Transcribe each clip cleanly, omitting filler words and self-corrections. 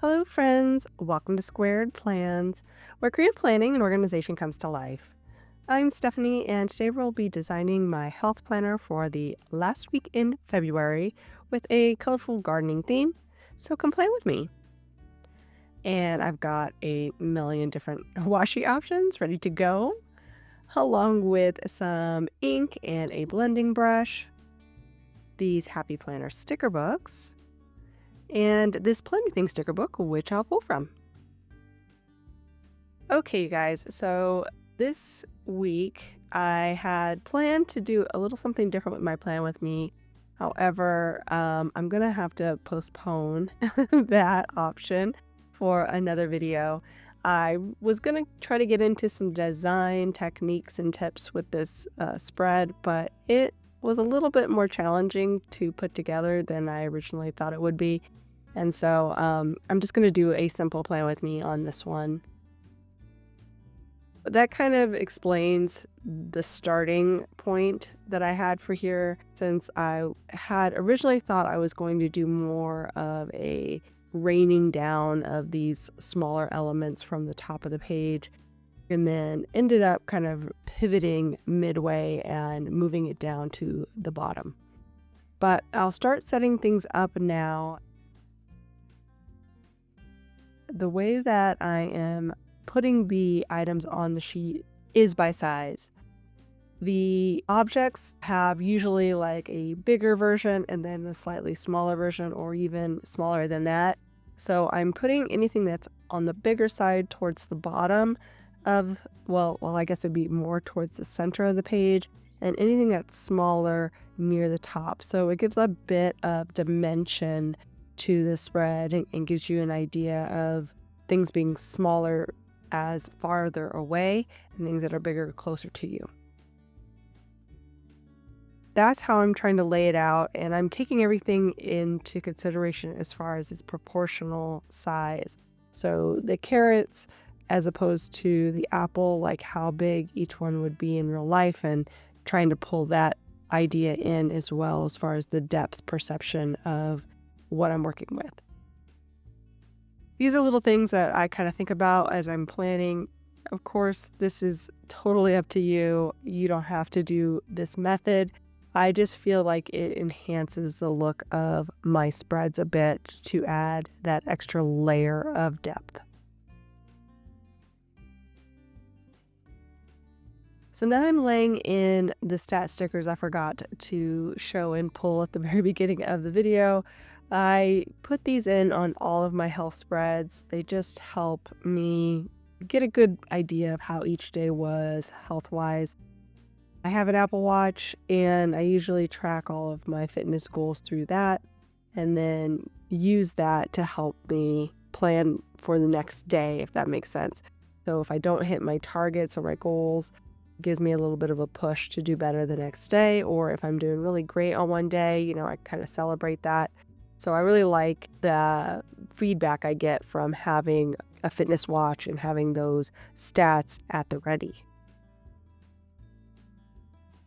Hello, friends. Welcome to Squaird Plans, where creative planning and organization comes to life. I'm Stephanie, and today we'll be designing my health planner for the last week in February with a colorful gardening theme. So come play with me. And I've got a million different washi options ready to go, along with some ink and a blending brush, these Happy Planner sticker books, and this Plenty Thing sticker book, which I'll pull from. Okay, you guys, so this week I had planned to do a little something different with my plan with me. However, I'm gonna have to postpone that option for another video. I was gonna try to get into some design techniques and tips with this spread, but it was a little bit more challenging to put together than I originally thought it would be. And so I'm just going to do a simple plan with me on this one. That kind of explains the starting point that I had for here, since I had originally thought I was going to do more of a raining down of these smaller elements from the top of the page, and then ended up kind of pivoting midway and moving it down to the bottom. But I'll start setting things up now. The way that I am putting the items on the sheet is by size. The objects have usually like a bigger version and then a slightly smaller version, or even smaller than that. So I'm putting anything that's on the bigger side towards the bottom of, well, I guess it would be more towards the center of the page, and anything that's smaller near the top. So it gives a bit of dimension to the spread and gives you an idea of things being smaller as farther away and things that are bigger closer to you. That's how I'm trying to lay it out, and I'm taking everything into consideration as far as its proportional size. So the carrots, as opposed to the apple, like how big each one would be in real life, and trying to pull that idea in as well as far as the depth perception of what I'm working with. These are little things that I kind of think about as I'm planning. Of course, this is totally up to you. You don't have to do this method. I just feel like it enhances the look of my spreads a bit to add that extra layer of depth. So now I'm laying in the stat stickers I forgot to show and pull at the very beginning of the video. I put these in on all of my health spreads. They just help me get a good idea of how each day was health-wise. I have an Apple Watch, and I usually track all of my fitness goals through that, and then use that to help me plan for the next day, if that makes sense. So if I don't hit my targets or my goals, gives me a little bit of a push to do better the next day. Or if I'm doing really great on one day, I kind of celebrate that. So I really like the feedback I get from having a fitness watch and having those stats at the ready.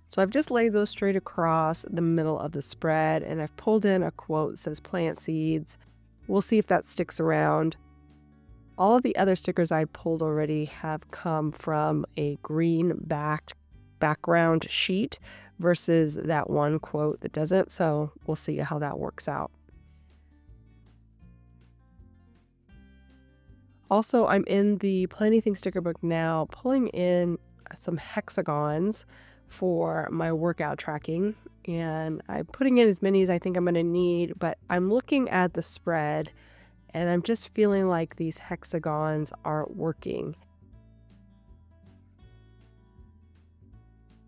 So I've just laid those straight across the middle of the spread, and I've pulled in a quote that says plant seeds. We'll see if that sticks around. All of the other stickers I pulled already have come from a green background sheet versus that one quote that doesn't. So we'll see how that works out. Also, I'm in the Plenty Thing sticker book now, pulling in some hexagons for my workout tracking, and I'm putting in as many as I think I'm going to need, but I'm looking at the spread and I'm just feeling like these hexagons aren't working.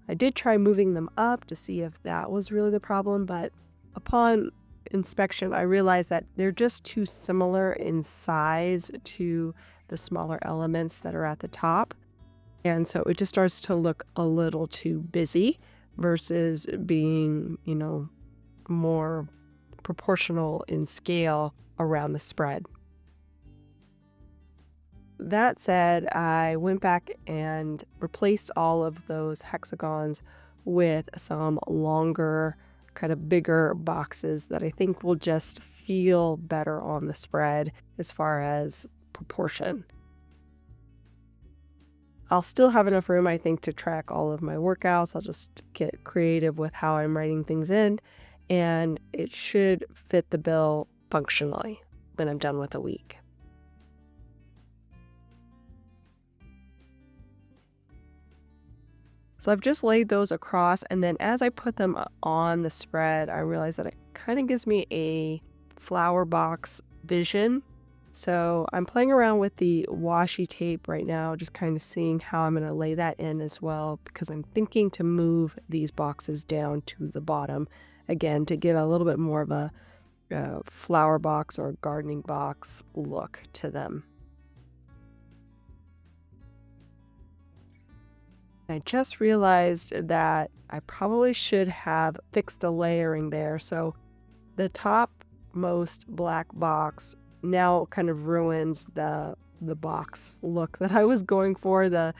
I did try moving them up to see if that was really the problem, but upon inspection, I realized that they're just too similar in size to the smaller elements that are at the top. And so it just starts to look a little too busy versus being, more proportional in scale around the spread. That said, I went back and replaced all of those hexagons with some longer, kind of bigger boxes that I think will just feel better on the spread as far as proportion. I'll still have enough room, I think, to track all of my workouts. I'll just get creative with how I'm writing things in, and it should fit the bill functionally when I'm done with a week. So I've just laid those across, and then as I put them on the spread, I realized that it kind of gives me a flower box vision. So I'm playing around with the washi tape right now, just kind of seeing how I'm going to lay that in as well, because I'm thinking to move these boxes down to the bottom, again, to give a little bit more of a flower box or gardening box look to them. I just realized that I probably should have fixed the layering there. So the topmost black box now kind of ruins the box look that I was going for, the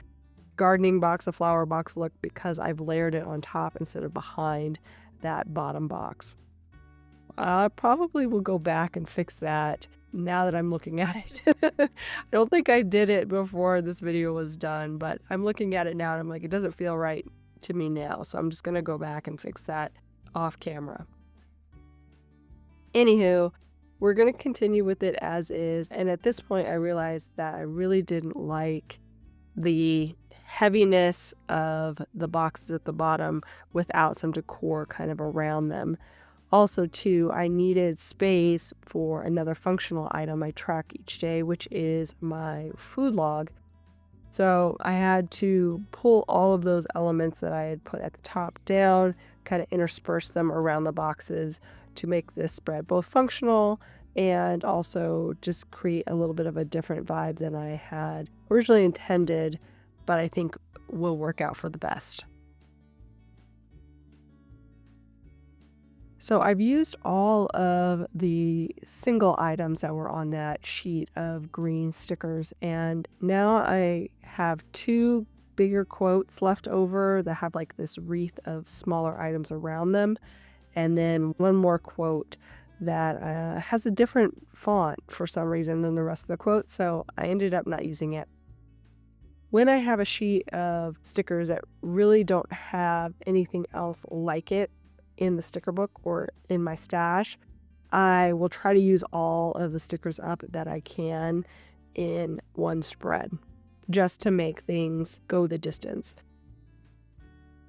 gardening box, a flower box look, because I've layered it on top instead of behind that bottom box. I probably will go back and fix that now that I'm looking at it. I don't think I did it before this video was done, but I'm looking at it now and I'm like, it doesn't feel right to me now. So I'm just going to go back and fix that off camera. Anywho, we're going to continue with it as is. And at this point, I realized that I really didn't like the heaviness of the boxes at the bottom without some decor kind of around them. Also, too, I needed space for another functional item I track each day, which is my food log. So I had to pull all of those elements that I had put at the top down, kind of intersperse them around the boxes to make this spread both functional and also just create a little bit of a different vibe than I had originally intended, but I think will work out for the best. So I've used all of the single items that were on that sheet of green stickers, and now I have 2 bigger quotes left over that have like this wreath of smaller items around them, and then 1 more quote that has a different font for some reason than the rest of the quotes, so I ended up not using it. When I have a sheet of stickers that really don't have anything else like it in the sticker book or in my stash, I will try to use all of the stickers up that I can in one spread, just to make things go the distance.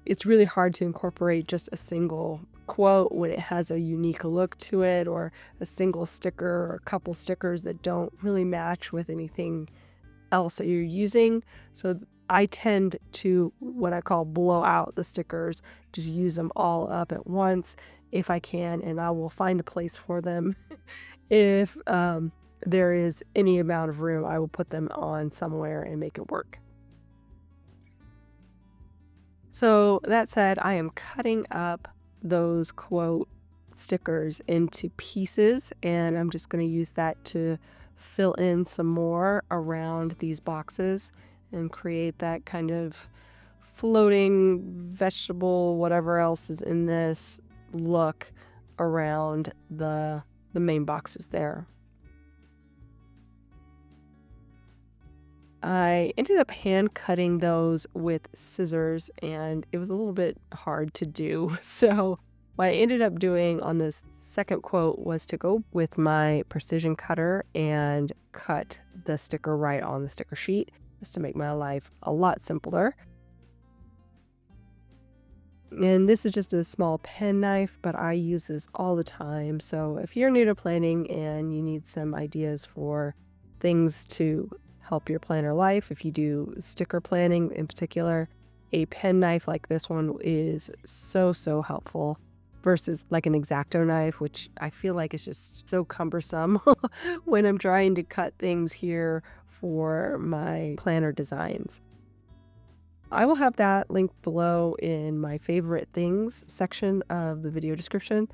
It's really hard to incorporate just a single quote when it has a unique look to it, or a single sticker or a couple stickers that don't really match with anything else that you're using. So I tend to, what I call, blow out the stickers, just use them all up at once if I can, and I will find a place for them. If there is any amount of room, I will put them on somewhere and make it work. So that said, I am cutting up those quote stickers into pieces, and I'm just going to use that to fill in some more around these boxes and create that kind of floating vegetable, whatever else is in this look around the main boxes there. I ended up hand cutting those with scissors, and it was a little bit hard to do. So what I ended up doing on this second quote was to go with my precision cutter and cut the sticker right on the sticker sheet, just to make my life a lot simpler. And this is just a small pen knife, but I use this all the time. So if you're new to planning and you need some ideas for things to help your planner life, if you do sticker planning in particular, a pen knife like this one is so helpful versus like an X-Acto knife, which I feel like is just so cumbersome when I'm trying to cut things here for my planner designs. I will have that linked below in my favorite things section of the video description.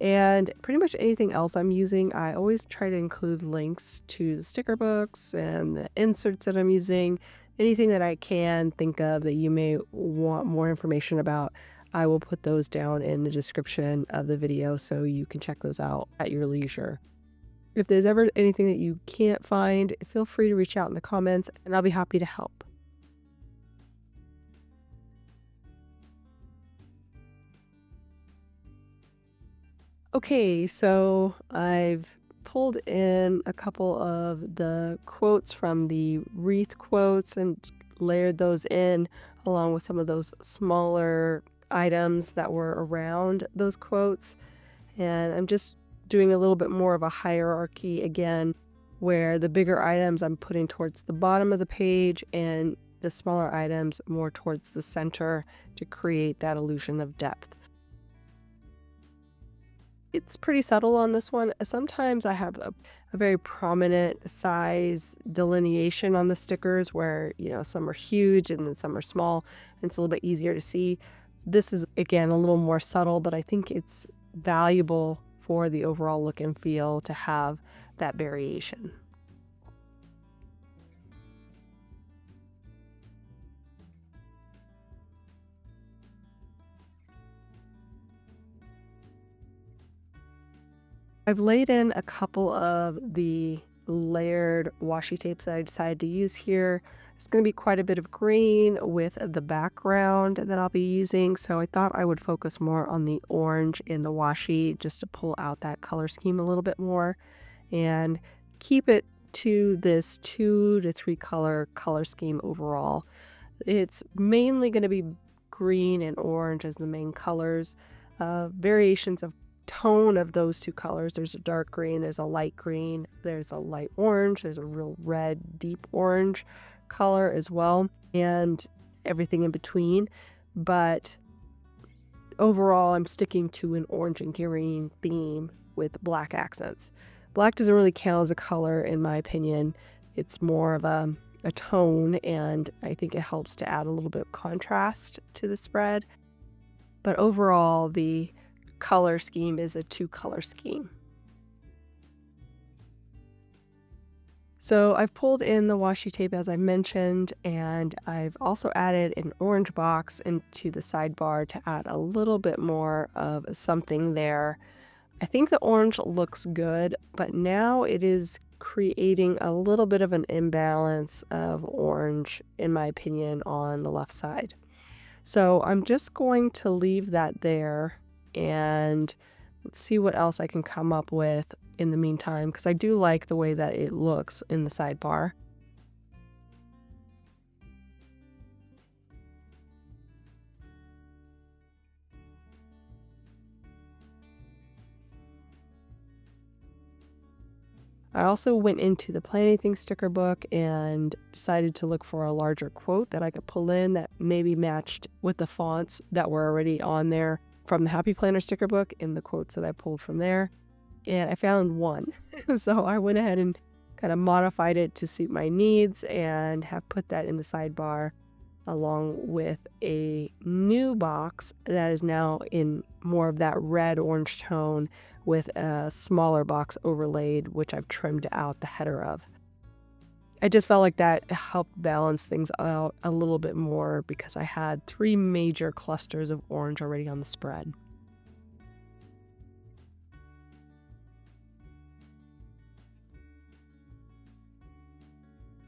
And pretty much anything else I'm using, I always try to include links to the sticker books and the inserts that I'm using. Anything that I can think of that you may want more information about, I will put those down in the description of the video so you can check those out at your leisure. If there's ever anything that you can't find, feel free to reach out in the comments and I'll be happy to help. Okay, so I've pulled in a couple of the quotes from the wreath quotes and layered those in along with some of those smaller items that were around those quotes. And I'm just doing a little bit more of a hierarchy again, where the bigger items I'm putting towards the bottom of the page and the smaller items more towards the center to create that illusion of depth. It's pretty subtle on this one. Sometimes I have a very prominent size delineation on the stickers where, some are huge and then some are small, and it's a little bit easier to see. This is, again, a little more subtle, but I think it's valuable for the overall look and feel to have that variation. I've laid in a couple of the layered washi tapes that I decided to use here. It's going to be quite a bit of green with the background that I'll be using, so I thought I would focus more on the orange in the washi just to pull out that color scheme a little bit more and keep it to this 2 to 3 color scheme overall. It's mainly going to be green and orange as the main colors. Variations of tone of those two colors. There's a dark green, there's a light green, there's a light orange, there's a real red, deep orange color as well, and everything in between. But overall, I'm sticking to an orange and green theme with black accents. Black doesn't really count as a color, in my opinion. It's more of a tone, and I think it helps to add a little bit of contrast to the spread. But overall, the color scheme is a 2-color scheme. So I've pulled in the washi tape as I mentioned, and I've also added an orange box into the sidebar to add a little bit more of something there. I think the orange looks good, but now it is creating a little bit of an imbalance of orange, in my opinion, on the left side. So I'm just going to leave that there and let's see what else I can come up with in the meantime, because I do like the way that it looks in the sidebar. I also went into the Plan Anything sticker book and decided to look for a larger quote that I could pull in that maybe matched with the fonts that were already on there from the Happy Planner sticker book and the quotes that I pulled from there. And I found one. So I went ahead and kind of modified it to suit my needs and have put that in the sidebar along with a new box that is now in more of that red orange tone with a smaller box overlaid, which I've trimmed out the header of. I just felt like that helped balance things out a little bit more because I had 3 major clusters of orange already on the spread.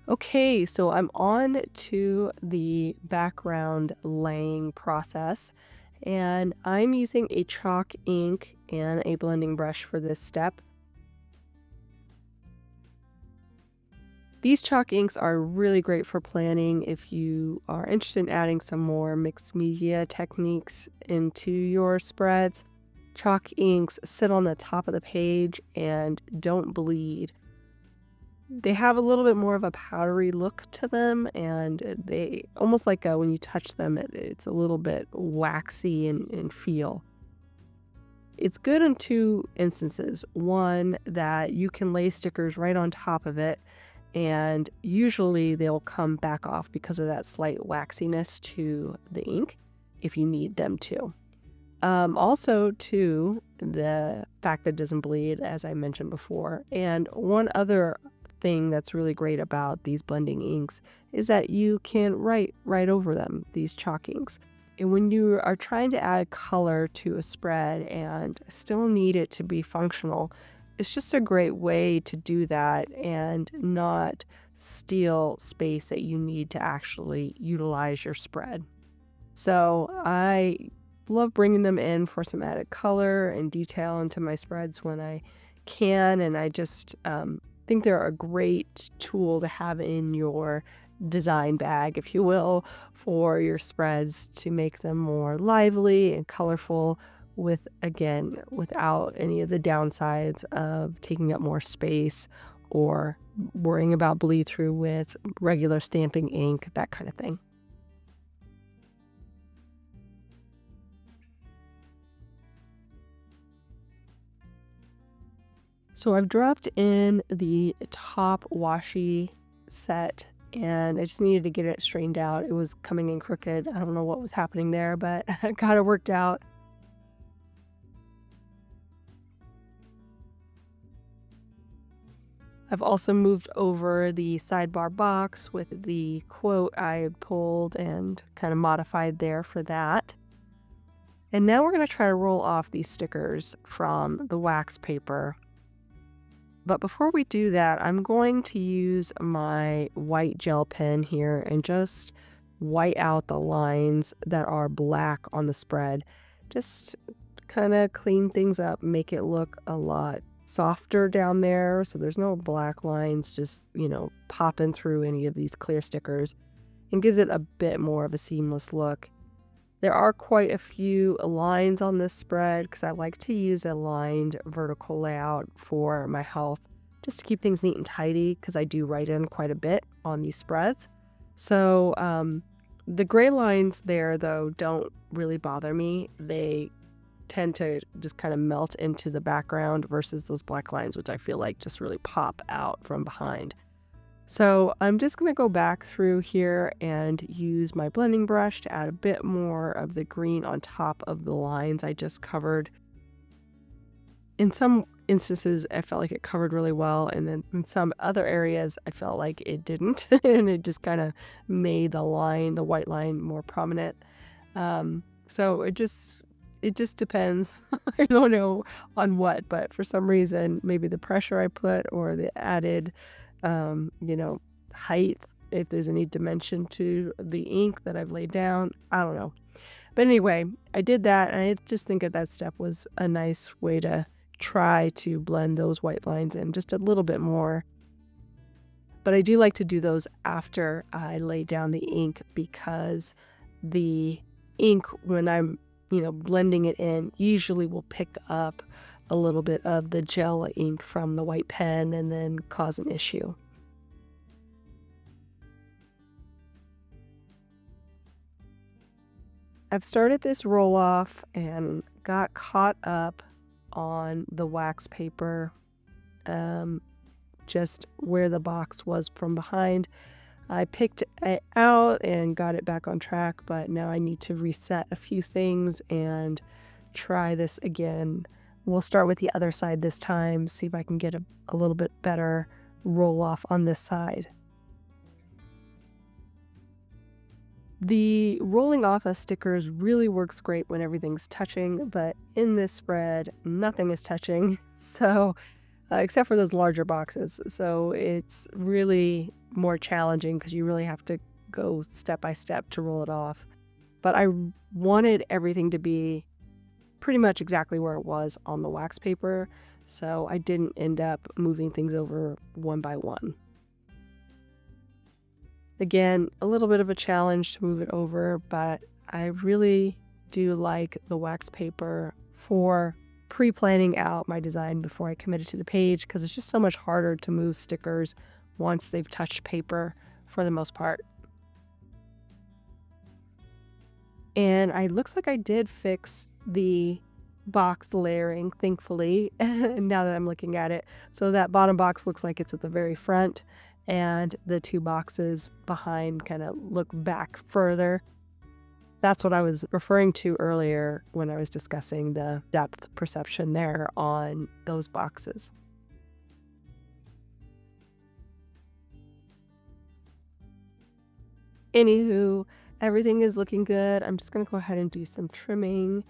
Okay, so I'm on to the background laying process, and I'm using a chalk ink and a blending brush for this step. These chalk inks are really great for planning if you are interested in adding some more mixed media techniques into your spreads. Chalk inks sit on the top of the page and don't bleed. They have a little bit more of a powdery look to them, and they almost like when you touch them, it's a little bit waxy in feel. It's good in 2 instances. One, that you can lay stickers right on top of it, and usually they'll come back off because of that slight waxiness to the ink if you need them to. Also, too, the fact that it doesn't bleed, as I mentioned before. And one other thing that's really great about these blending inks is that you can write right over them, these chalk inks. And when you are trying to add color to a spread and still need it to be functional, it's just a great way to do that and not steal space that you need to actually utilize your spread. So I love bringing them in for some added color and detail into my spreads when I can, and I just think they're a great tool to have in your design bag, if you will, for your spreads to make them more lively and colorful without any of the downsides of taking up more space or worrying about bleed through with regular stamping ink, that kind of thing. So I've dropped in the top washi set and I just needed to get it straightened out. It was coming in crooked. I don't know what was happening there, but I got it worked out. I've also moved over the sidebar box with the quote I had pulled and kind of modified there for that. And now we're going to try to roll off these stickers from the wax paper. But before we do that, I'm going to use my white gel pen here and just white out the lines that are black on the spread. Just kind of clean things up, make it look a lot softer down there so there's no black lines just, popping through any of these clear stickers, and gives it a bit more of a seamless look. There are quite a few lines on this spread because I like to use a lined vertical layout for my health just to keep things neat and tidy because I do write in quite a bit on these spreads. So the gray lines there, though, don't really bother me. They tend to just kind of melt into the background versus those black lines, which I feel like just really pop out from behind. So I'm just going to go back through here and use my blending brush to add a bit more of the green on top of the lines I just covered. In some instances, I felt like it covered really well, and then in some other areas, I felt like it didn't, and it just kind of made the white line, more prominent. So it just depends. I don't know on what, but for some reason, maybe the pressure I put or the added height, if there's any dimension to the ink that I've laid down, I don't know. But anyway, I did that, and I just think that step was a nice way to try to blend those white lines in just a little bit more. But I do like to do those after I lay down the ink because the ink, when I'm blending it in, usually will pick up a little bit of the gel ink from the white pen and then cause an issue. I've started this roll off and got caught up on the wax paper, just where the box was from behind. I picked it out and got it back on track, but now I need to reset a few things and try this again. We'll start with the other side this time, see if I can get a little bit better roll off on this side. The rolling off of stickers really works great when everything's touching, but in this spread, nothing is touching, so except for those larger boxes. So it's really more challenging because you really have to go step by step to roll it off. But I wanted everything to be pretty much exactly where it was on the wax paper, so I didn't end up moving things over one by one. Again, a little bit of a challenge to move it over, but I really do like the wax paper for pre-planning out my design before I commit it to the page because it's just so much harder to move stickers once they've touched paper for the most part. And it looks like I did fix the box layering, thankfully, now that I'm looking at it. So that bottom box looks like it's at the very front, and the two boxes behind kind of look back further. That's what I was referring to earlier when I was discussing the depth perception there on those boxes. Anywho, everything is looking good. I'm just going to go ahead and do some trimming.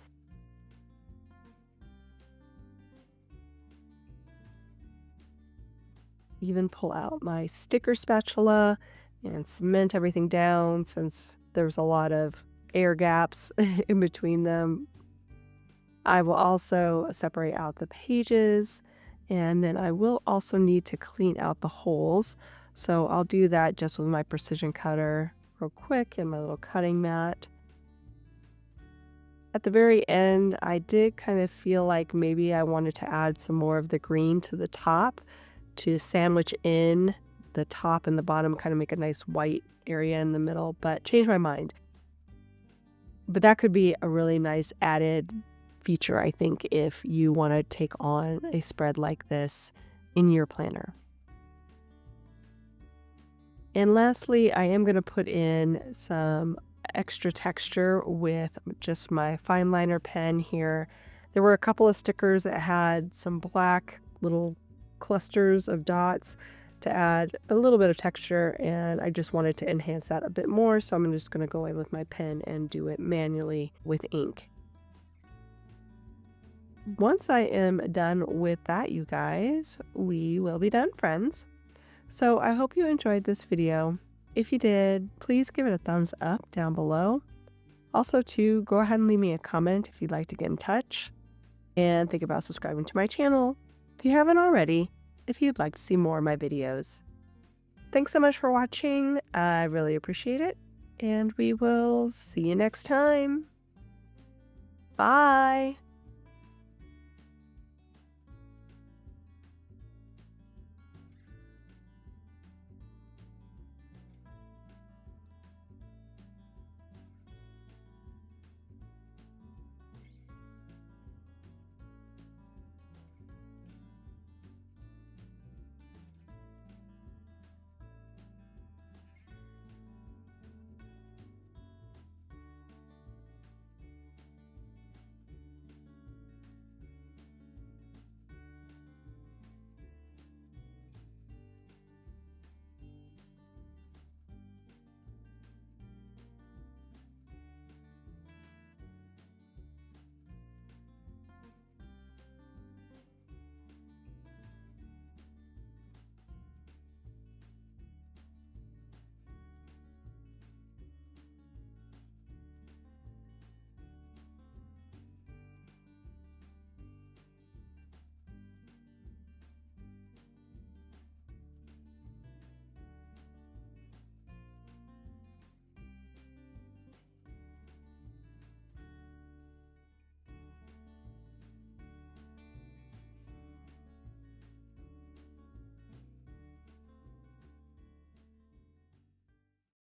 even pull out my sticker spatula and cement everything down since there's a lot of air gaps in between them. I will also separate out the pages, and then I will also need to clean out the holes. So I'll do that just with my precision cutter real quick and my little cutting mat. At the very end, I did kind of feel like maybe I wanted to add some more of the green to the top to sandwich in the top and the bottom, kind of make a nice white area in the middle, but changed my mind. But that could be a really nice added feature, I think, if you want to take on a spread like this in your planner. And lastly, I am going to put in some extra texture with just my fine liner pen here. There were a couple of stickers that had some black little clusters of dots to add a little bit of texture, and I just wanted to enhance that a bit more, so I'm just going to go in with my pen and do it manually with ink. Once I am done with that, you guys, we will be done, friends. So I hope you enjoyed this video. If you did, please give it a thumbs up down below. Also, too, go ahead and leave me a comment if you'd like to get in touch. And think about subscribing to my channel if you haven't already, if you'd like to see more of my videos. Thanks so much for watching. I really appreciate it. And we will see you next time. Bye!